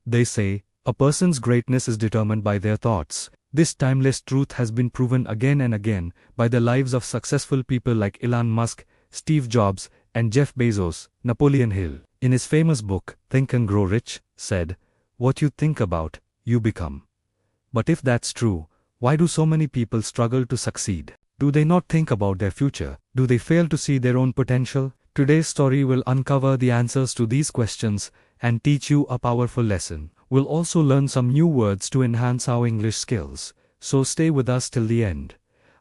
They say, a person's greatness is determined by their thoughts. This timeless truth has been proven again and again by the lives of successful people like Elon Musk, Steve Jobs, and Jeff Bezos. Napoleon Hill, in his famous book, Think and Grow Rich, said, "What you think about, you become." But if that's true, why do so many people struggle to succeed? Do they not think about their future? Do they fail to see their own potential? Today's story will uncover the answers to these questions and teach you a powerful lesson. We'll also learn some new words to enhance our English skills, so stay with us till the end.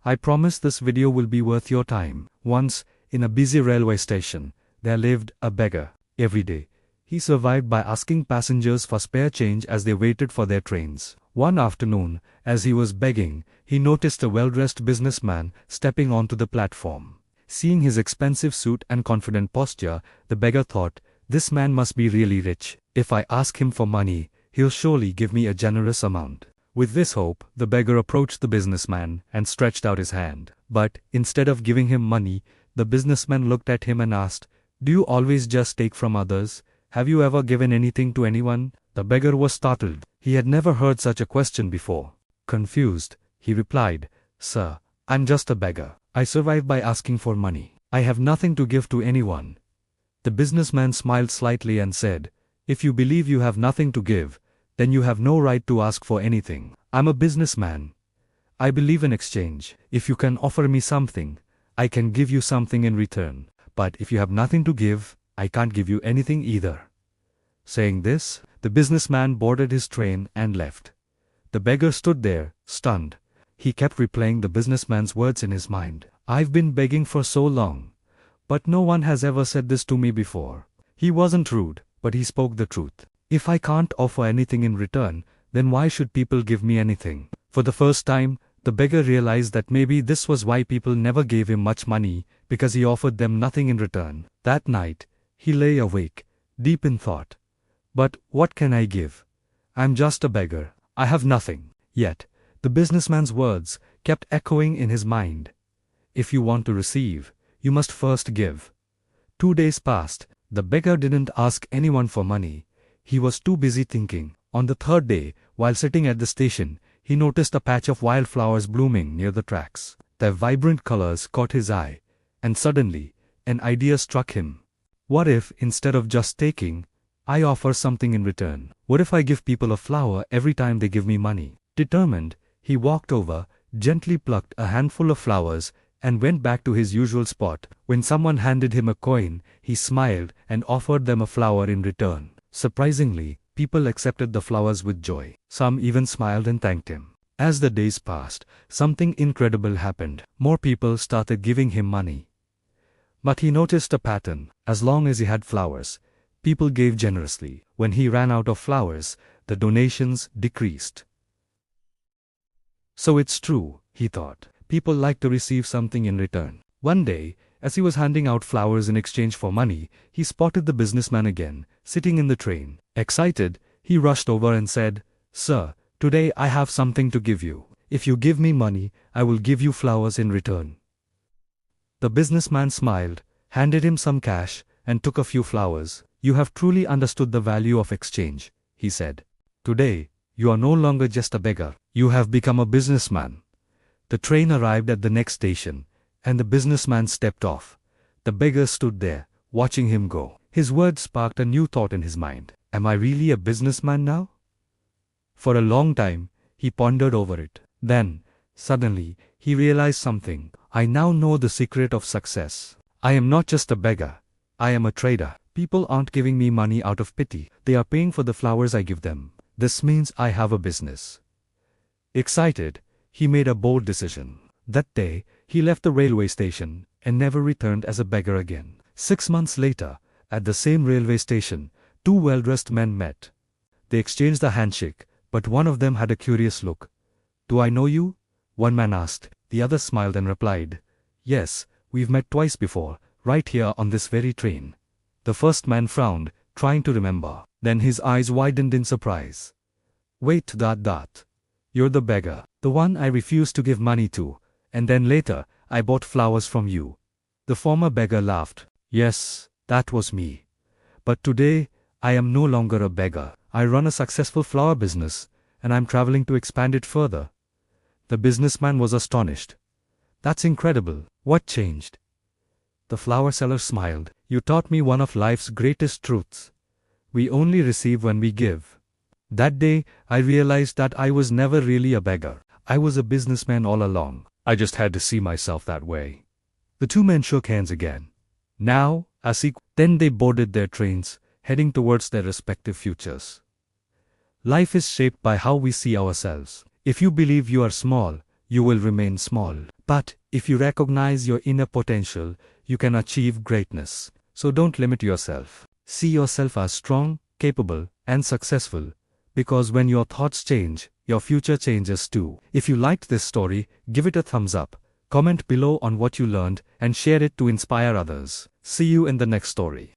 I promise this video will be worth your time. Once, in a busy railway station, there lived a beggar. Every day, he survived by asking passengers for spare change as they waited for their trains. One afternoon, as he was begging, he noticed a well-dressed businessman stepping onto the platform. Seeing his expensive suit and confident posture, the beggar thought, "This man must be really rich. If I ask him for money, he'll surely give me a generous amount." With this hope, the beggar approached the businessman and stretched out his hand. But, instead of giving him money, the businessman looked at him and asked, "Do you always just take from others? Have you ever given anything to anyone?" The beggar was startled. He had never heard such a question before. Confused, he replied, "Sir, I'm just a beggar. I survive by asking for money. I have nothing to give to anyone." The businessman smiled slightly and said, "If you believe you have nothing to give, then you have no right to ask for anything. I'm a businessman. I believe in exchange. If you can offer me something, I can give you something in return. But if you have nothing to give, I can't give you anything either." Saying this, the businessman boarded his train and left. The beggar stood there, stunned. He kept replaying the businessman's words in his mind. "I've been begging for so long, but no one has ever said this to me before." He wasn't rude, but he spoke the truth. If I can't offer anything in return, then why should people give me anything? For the first time, the beggar realized that maybe this was why people never gave him much money, because he offered them nothing in return. That night, he lay awake, deep in thought. "But what can I give? I'm just a beggar. I have nothing." Yet, the businessman's words kept echoing in his mind. "If you want to receive, you must first give." 2 days passed. The beggar didn't ask anyone for money. He was too busy thinking. On the third day, while sitting at the station, he noticed a patch of wildflowers blooming near the tracks. Their vibrant colors caught his eye, and suddenly, an idea struck him. What if, instead of just taking, I offer something in return? What if I give people a flower every time they give me money? Determined, he walked over, gently plucked a handful of flowers, and went back to his usual spot. When someone handed him a coin, he smiled and offered them a flower in return. Surprisingly, people accepted the flowers with joy. Some even smiled and thanked him. As the days passed, something incredible happened. More people started giving him money. But he noticed a pattern. As long as he had flowers, people gave generously. When he ran out of flowers, the donations decreased. So it's true, he thought. People like to receive something in return. One day, as he was handing out flowers in exchange for money, he spotted the businessman again, sitting in the train. Excited, he rushed over and said, "Sir, today I have something to give you. If you give me money, I will give you flowers in return." The businessman smiled, handed him some cash, and took a few flowers. "You have truly understood the value of exchange," he said. "Today, you are no longer just a beggar. You have become a businessman." The train arrived at the next station, and the businessman stepped off. The beggar stood there, watching him go. His words sparked a new thought in his mind. Am I really a businessman now? For a long time, he pondered over it. Then, suddenly, he realized something. I now know the secret of success. I am not just a beggar. I am a trader. People aren't giving me money out of pity. They are paying for the flowers I give them. This means I have a business. Excited, he made a bold decision. That day, he left the railway station and never returned as a beggar again. 6 months later, at the same railway station, 2 well-dressed men met. They exchanged a handshake, but one of them had a curious look. "Do I know you?" one man asked. The other smiled and replied, "Yes, we've met twice before, right here on this very train." The first man frowned, trying to remember. Then his eyes widened in surprise. "Wait, you're the beggar, the one I refused to give money to, and then later, I bought flowers from you." The former beggar laughed. "Yes, that was me. But today, I am no longer a beggar. I run a successful flower business, and I'm traveling to expand it further." The businessman was astonished. "That's incredible. What changed?" The flower seller smiled. "You taught me one of life's greatest truths. We only receive when we give." That day, I realized that I was never really a beggar. I was a businessman all along. I just had to see myself that way. The two men shook hands again. Now, as equals, then they boarded their trains, heading towards their respective futures. Life is shaped by how we see ourselves. If you believe you are small, you will remain small. But if you recognize your inner potential, you can achieve greatness. So don't limit yourself. See yourself as strong, capable, and successful. Because when your thoughts change, your future changes too. If you liked this story, give it a thumbs up, comment below on what you learned, and share it to inspire others. See you in the next story.